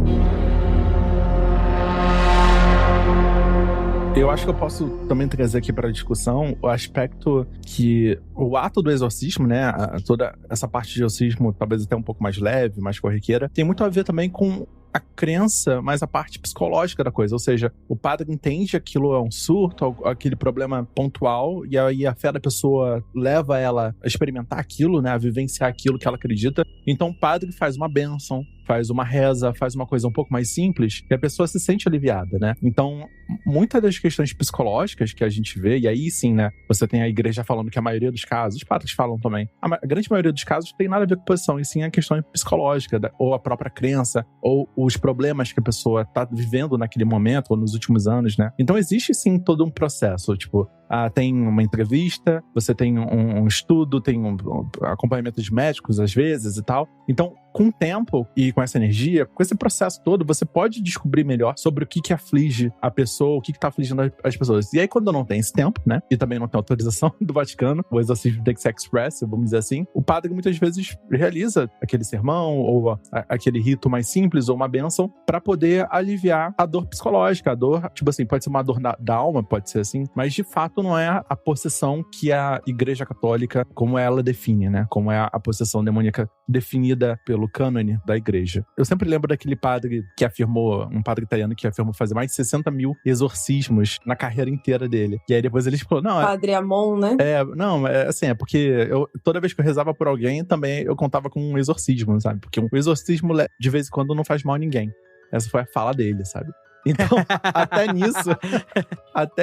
Eu acho que eu posso também trazer aqui para a discussão o aspecto que o ato do exorcismo, né, toda essa parte de exorcismo, talvez até um pouco mais leve, mais corriqueira, tem muito a ver também com a crença, mas a parte psicológica da coisa. Ou seja, o padre entende aquilo é um surto, aquele problema pontual, e aí a fé da pessoa leva ela a experimentar aquilo, né, a vivenciar aquilo que ela acredita. Então o padre faz uma bênção, faz uma reza, faz uma coisa um pouco mais simples, e a pessoa se sente aliviada, né? Então, muitas das questões psicológicas que a gente vê, e aí sim, né, você tem a igreja falando que a maioria dos casos, os padres falam também, a grande maioria dos casos não tem nada a ver com posição, e sim a questão psicológica, ou a própria crença, ou os problemas que a pessoa tá vivendo naquele momento, ou nos últimos anos, né? Então existe sim todo um processo, tipo, tem uma entrevista, você tem um estudo, tem um acompanhamento de médicos às vezes e tal. Então, com o tempo e com essa energia, com esse processo todo, você pode descobrir melhor sobre o que aflige a pessoa, o que tá afligindo as pessoas. E aí, quando não tem esse tempo, né, e também não tem autorização do Vaticano, o exorcismo tem que ser express, vamos dizer assim, o padre muitas vezes realiza aquele sermão ou aquele rito mais simples ou uma bênção para poder aliviar a dor psicológica, a dor, tipo assim, pode ser uma dor da alma, pode ser assim, mas de fato não é a possessão que a Igreja Católica, como ela define, né, como é a possessão demoníaca definida pelo cânone da igreja. Eu sempre lembro daquele padre que afirmou, um padre italiano que afirmou fazer mais de 60 mil exorcismos na carreira inteira dele. E aí depois ele falou, não... Padre Amon, né? É porque toda vez que eu rezava por alguém, também eu contava com um exorcismo, sabe? Porque um exorcismo, de vez em quando, não faz mal a ninguém. Essa foi a fala dele, sabe? Então, até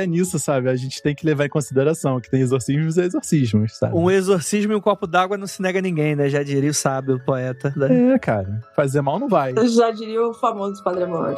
nisso, sabe? A gente tem que levar em consideração que tem exorcismos e exorcismos, sabe? Um exorcismo e um copo d'água não se nega a ninguém, né? Já diria o sábio, o poeta. Né? É, cara. Fazer mal não vai. Eu já diria o famoso Padre Amor.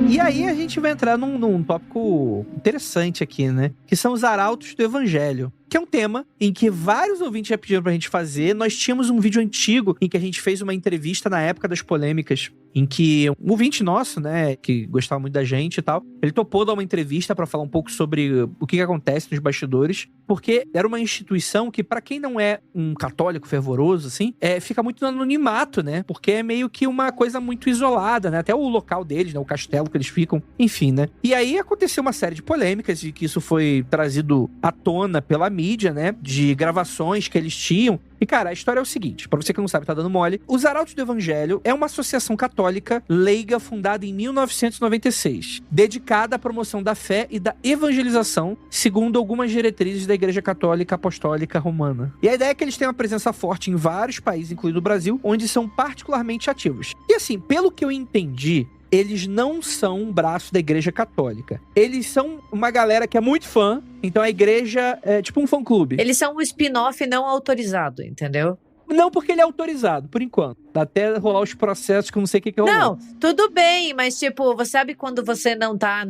E aí a gente vai entrar num tópico interessante aqui, né? Que são os arautos do evangelho. Que é um tema em que vários ouvintes já pediram pra gente fazer. Nós tínhamos um vídeo antigo em que a gente fez uma entrevista na época das polêmicas, em que um ouvinte nosso, né, que gostava muito da gente e tal, ele topou dar uma entrevista pra falar um pouco sobre o que acontece nos bastidores, porque era uma instituição que, pra quem não é um católico fervoroso, assim, fica muito no anonimato, né? Porque é meio que uma coisa muito isolada, né? Até o local deles, né? O castelo que eles ficam, enfim, né? E aí aconteceu uma série de polêmicas e que isso foi trazido à tona pela mídia, né? De gravações que eles tinham. E, cara, a história é o seguinte, pra você que não sabe, tá dando mole. Os Arautos do Evangelho é uma associação católica leiga fundada em 1996, dedicada à promoção da fé e da evangelização, segundo algumas diretrizes da Igreja Católica Apostólica Romana. E a ideia é que eles têm uma presença forte em vários países, incluindo o Brasil, onde são particularmente ativos. E assim, pelo que eu entendi, eles não são um braço da Igreja Católica. Eles são uma galera que é muito fã, então a igreja é tipo um fã-clube. Eles são um spin-off não autorizado, entendeu? Não, porque ele é autorizado, por enquanto. Até rolar os processos que eu não sei o que rolou. Não, tudo bem, mas tipo, você sabe quando você não tá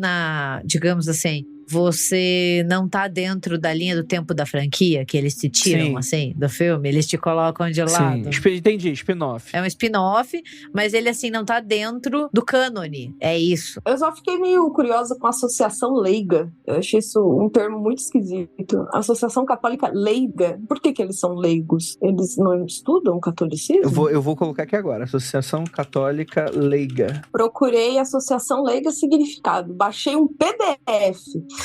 digamos assim, você não tá dentro da linha do tempo da franquia, que eles te tiram, Sim. assim, do filme, eles te colocam de lado. Sim, entendi, spin-off. É um spin-off, mas ele, assim, não tá dentro do cânone. É isso. Eu só fiquei meio curiosa com a associação leiga. Eu achei isso um termo muito esquisito. Associação Católica Leiga. Por que eles são leigos? Eles não estudam catolicismo? Eu vou colocar aqui agora. Associação Católica Leiga. Procurei Associação Leiga Significado. Baixei um PDF.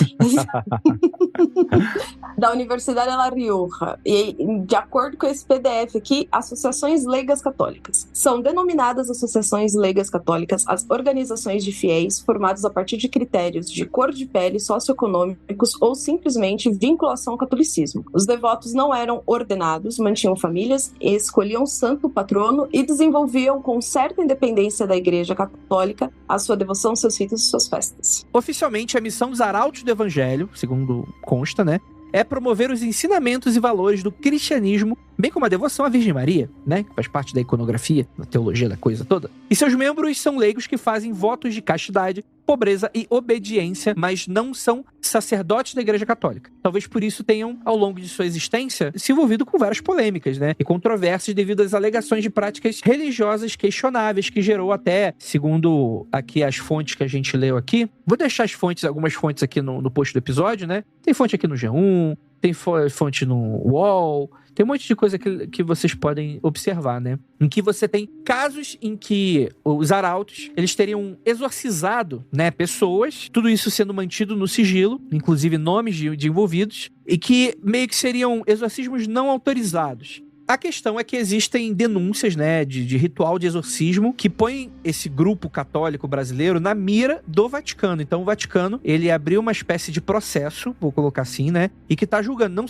da Universidade La Rioja. E, de acordo com esse PDF aqui, associações leigas católicas. São denominadas associações leigas católicas as organizações de fiéis formadas a partir de critérios de cor de pele, socioeconômicos ou simplesmente vinculação ao catolicismo. Os devotos não eram ordenados, mantinham famílias, escolhiam santo patrono e desenvolviam com certa independência da Igreja Católica a sua devoção, seus ritos e suas festas. Oficialmente, a missão dos arautos do Evangelho, segundo consta, né, é promover os ensinamentos e valores do cristianismo, bem como a devoção à Virgem Maria, né, que faz parte da iconografia, da teologia da coisa toda. E seus membros são leigos que fazem votos de castidade, pobreza e obediência, mas não são sacerdotes da Igreja Católica. Talvez por isso tenham, ao longo de sua existência, se envolvido com várias polêmicas, né, e controvérsias devido às alegações de práticas religiosas questionáveis, que gerou até, segundo aqui as fontes que a gente leu aqui, vou deixar algumas fontes aqui no post do episódio, né, tem fonte aqui no G1, tem fonte no UOL, tem um monte de coisa que vocês podem observar, né? Em que você tem casos em que os arautos, eles teriam exorcizado, né, pessoas, tudo isso sendo mantido no sigilo, inclusive nomes de envolvidos, e que meio que seriam exorcismos não autorizados. A questão é que existem denúncias, né, de ritual de exorcismo que põem esse grupo católico brasileiro na mira do Vaticano. Então o Vaticano, ele abriu uma espécie de processo, vou colocar assim, né, e que tá julgando. Não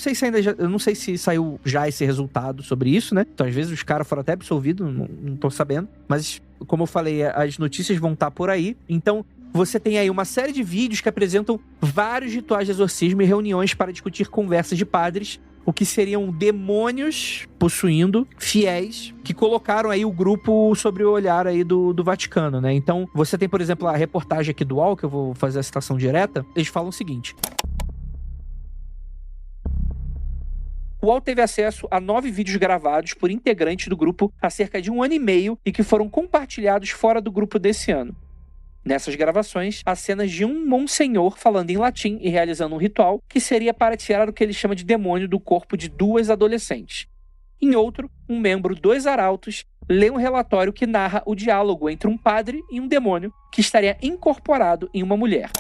sei se saiu já esse resultado sobre isso, né? Então às vezes os caras foram até absolvidos, não tô sabendo. Mas como eu falei, as notícias vão estar por aí. Então você tem aí uma série de vídeos que apresentam vários rituais de exorcismo e reuniões para discutir conversas de padres, o que seriam demônios possuindo fiéis que colocaram aí o grupo sobre o olhar aí do Vaticano, né? Então, você tem, por exemplo, a reportagem aqui do UOL, que eu vou fazer a citação direta, eles falam o seguinte: o UOL teve acesso a 9 vídeos gravados por integrantes do grupo há cerca de 1 ano e meio e que foram compartilhados fora do grupo desse ano. Nessas gravações, há cenas de um monsenhor falando em latim e realizando um ritual que seria para tirar o que ele chama de demônio do corpo de 2 adolescentes. Em outro, um membro dos arautos lê um relatório que narra o diálogo entre um padre e um demônio que estaria incorporado em uma mulher.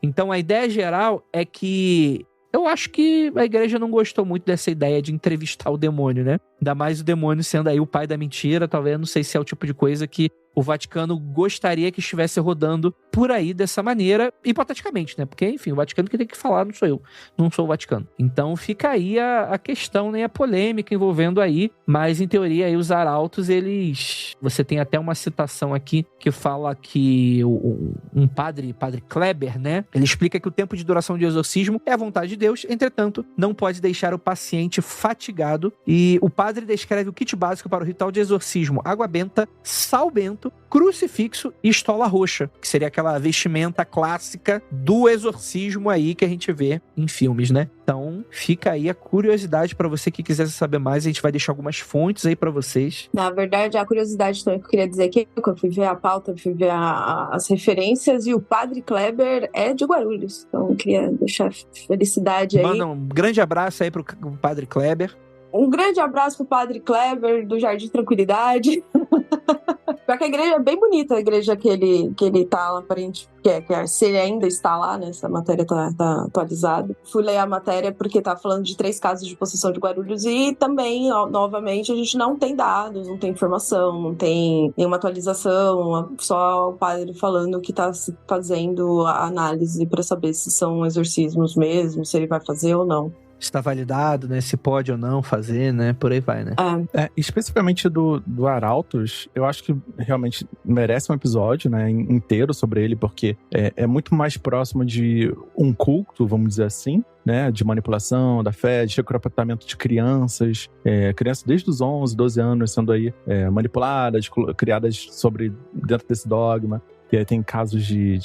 Então a ideia geral é que eu acho que a igreja não gostou muito dessa ideia de entrevistar o demônio, né? Ainda mais o demônio sendo aí o pai da mentira, talvez, não sei se é o tipo de coisa que o Vaticano gostaria que estivesse rodando por aí dessa maneira, hipoteticamente, né? Porque, enfim, o Vaticano que tem que falar, não sou eu, não sou o Vaticano. Então fica aí a questão, né? A polêmica envolvendo aí, mas em teoria aí os arautos, eles... Você tem até uma citação aqui que fala que um padre Kleber, né? Ele explica que o tempo de duração de exorcismo é a vontade de Deus, entretanto, não pode deixar o paciente fatigado, e o padre descreve o kit básico para o ritual de exorcismo: água benta, sal bento, crucifixo e estola roxa, que seria aquela vestimenta clássica do exorcismo aí que a gente vê em filmes, né? Então, fica aí a curiosidade para você que quiser saber mais. A gente vai deixar algumas fontes aí para vocês. Na verdade, a curiosidade também que eu queria dizer aqui, que eu fui ver a pauta, fui ver as referências, e o padre Kleber é de Guarulhos. Então, eu queria deixar felicidade aí. Manda um grande abraço aí pro padre Kleber. Um grande abraço pro padre Kleber, do Jardim Tranquilidade. Porque a igreja é bem bonita, a igreja que ele tá lá, aparente, se ele ainda está lá, né? Essa matéria tá atualizada. Fui ler a matéria porque tá falando de 3 casos de possessão de Guarulhos, e também, novamente, a gente não tem dados, não tem informação, não tem nenhuma atualização, só o padre falando que tá fazendo a análise para saber se são exorcismos mesmo, se ele vai fazer ou não. Está validado, né? Se pode ou não fazer, né? Por aí vai, né? Especificamente do Arautos, eu acho que realmente merece um episódio, né, inteiro sobre ele, porque é muito mais próximo de um culto, vamos dizer assim, né, de manipulação da fé, de recrutamento de crianças desde os 11, 12 anos sendo aí manipuladas, criadas dentro desse dogma. E aí tem casos de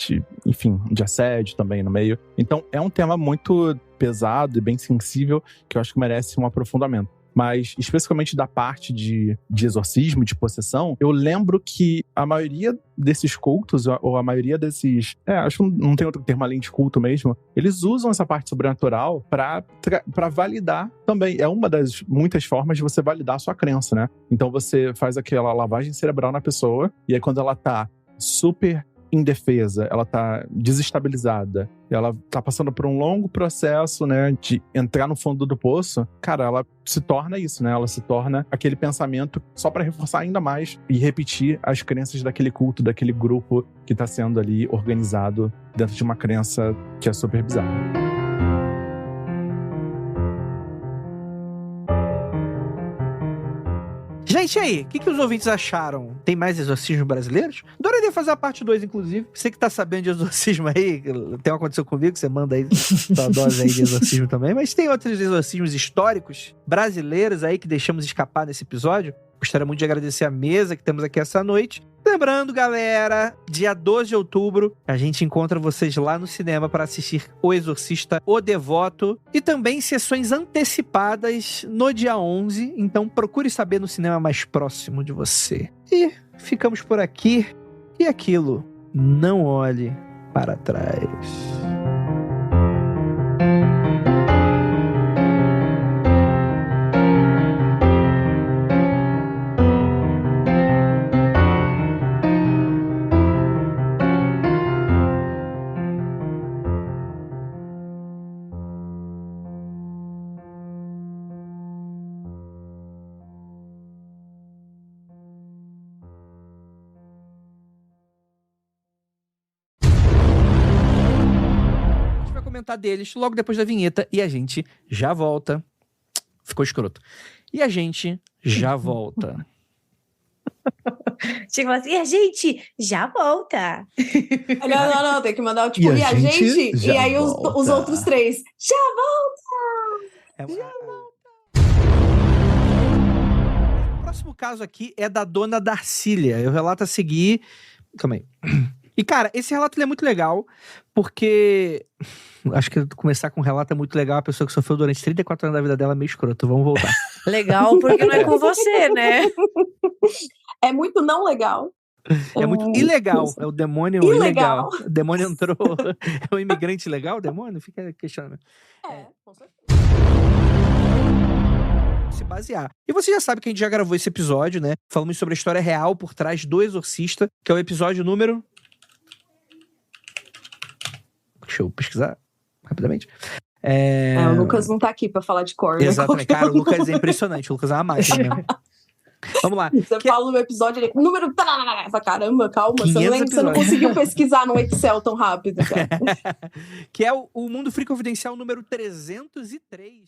assédio também no meio. Então é um tema muito pesado e bem sensível, que eu acho que merece um aprofundamento. Mas, especificamente da parte de exorcismo, de possessão, eu lembro que a maioria desses cultos, ou a maioria desses... acho que não tem outro termo além de culto mesmo, eles usam essa parte sobrenatural pra validar também. É uma das muitas formas de você validar a sua crença, né? Então você faz aquela lavagem cerebral na pessoa, e aí quando ela tá super indefesa, ela tá desestabilizada, ela tá passando por um longo processo, né, de entrar no fundo do poço, cara, ela se torna isso, né? Ela se torna aquele pensamento só pra reforçar ainda mais e repetir as crenças daquele culto, daquele grupo que tá sendo ali organizado dentro de uma crença que é super bizarra. Gente, e aí? O que os ouvintes acharam? Tem mais exorcismos brasileiros? Adoraria fazer a parte 2, inclusive. Você que tá sabendo de exorcismo aí, tem uma aconteceu comigo, você manda aí sua dose aí de exorcismo também. Mas tem outros exorcismos históricos brasileiros aí que deixamos escapar nesse episódio. Gostaria muito de agradecer a mesa que temos aqui essa noite. Lembrando, galera, dia 12 de outubro, a gente encontra vocês lá no cinema para assistir O Exorcista, O Devoto, e também sessões antecipadas no dia 11, então procure saber no cinema mais próximo de você. E ficamos por aqui, e aquilo, não olhe para trás. Deles logo depois da vinheta e a gente já volta. Ficou escroto. E a gente já volta. Chega assim, e a gente já volta. Não, tem que mandar tipo, e a gente e aí os outros três já volta. Já volta. O próximo caso aqui é da dona Darcília. Eu relato a seguir. Calma aí. E, cara, esse relato ele é muito legal, porque acho que começar com um relato é muito legal. A pessoa que sofreu durante 34 anos da vida dela é meio escroto. Vamos voltar. Legal, porque não é com você, né? É muito não legal. É muito ilegal. É o demônio ilegal. O demônio entrou. É um imigrante ilegal, o demônio? Fica questionando. Com certeza. Se basear. E você já sabe que a gente já gravou esse episódio, né? Falamos sobre a história real por trás do Exorcista, que é o episódio número... Deixa eu pesquisar rapidamente. O Lucas não tá aqui pra falar de cor. Exatamente. Né? Cara, o Lucas é impressionante. O Lucas é uma máquina mesmo. Vamos lá. Você fala no episódio ali, número... Caramba, calma. Você não conseguiu pesquisar no Excel tão rápido, cara. Que é o Mundo Free Confidencial número 303.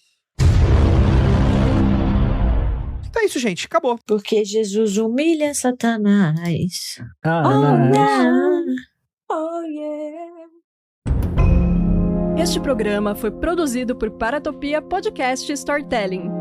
Então é isso, gente. Acabou. Porque Jesus humilha Satanás. Oh, yeah. Este programa foi produzido por Paratopia Podcast Storytelling.